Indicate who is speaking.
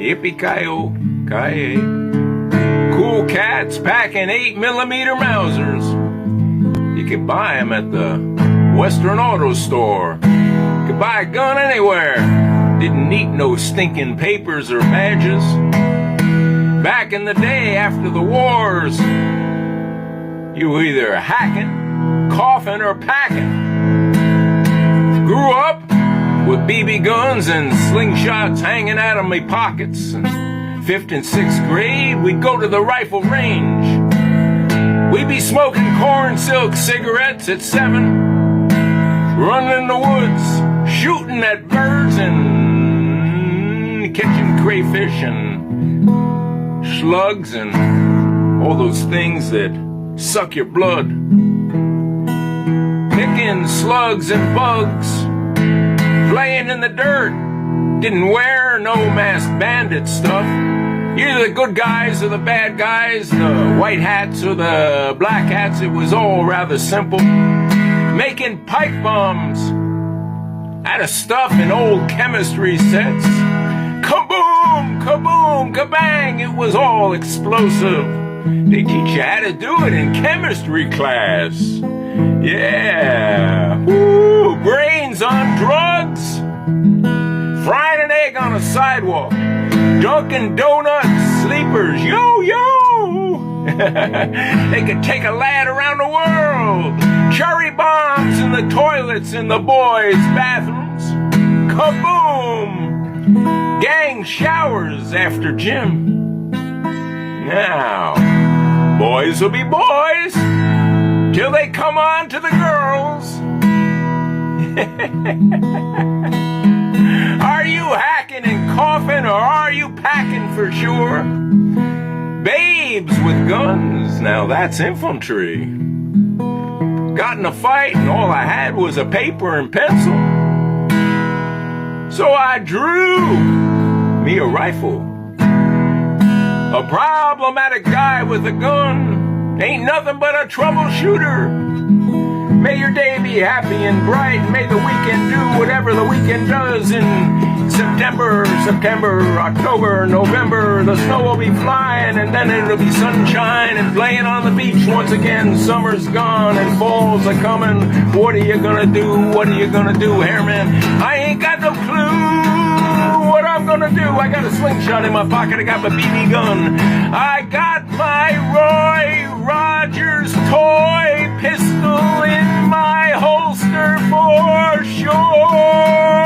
Speaker 1: Yippee-ki-yo-ki-yay. Cool cats packing 8mm Mausers. You could buy them at the Western Auto Store. You could buy a gun anywhere. Didn't need no stinking papers or badges. Back in the day after the wars, you were either hacking, coughing, or packing. Grew up with BB guns and slingshots hanging out of my pockets. In 5th and 6th grade, we'd go to the rifle range. We'd be smoking corn silk cigarettes at 7, running in the woods, shooting at birds and catching crayfish and slugs and all those things that suck your blood. Picking slugs and bugs, playing in the dirt. Didn't wear no masked bandit stuff. Either the good guys or the bad guys, the white hats or the black hats. It was all rather simple. Making pipe bombs out of stuff in old chemistry sets. Kaboom, kaboom, kabang. It was all explosive. They teach you how to do it in chemistry class. Yeah. Woo, brains on drugs. Frying an egg on a sidewalk. Dunkin' Donuts, sleepers, yo-yo! They could take a lad around the world. Cherry bombs in the toilets in the boys' bathrooms. Kaboom! Gang showers after gym. Now, boys will be boys till they come on to the girls. Are you hacking and coughing, or are you packing for sure? Babes with guns, now that's infantry. Got in a fight and all I had was a paper and pencil. So I drew me a rifle. A problematic guy with a gun ain't nothing but a troubleshooter. May your day be happy and bright. May the weekend do whatever the weekend does. In September, October, November, the snow will be flying, and then it'll be sunshine and playing on the beach once again. Summer's gone and fall's a coming. What are you gonna do? What are you gonna do, Hairman? I ain't got no clue what I'm gonna do. I got a slingshot in my pocket. I got my BB gun. I got my Roy Rogers toy pistol in my holster for sure.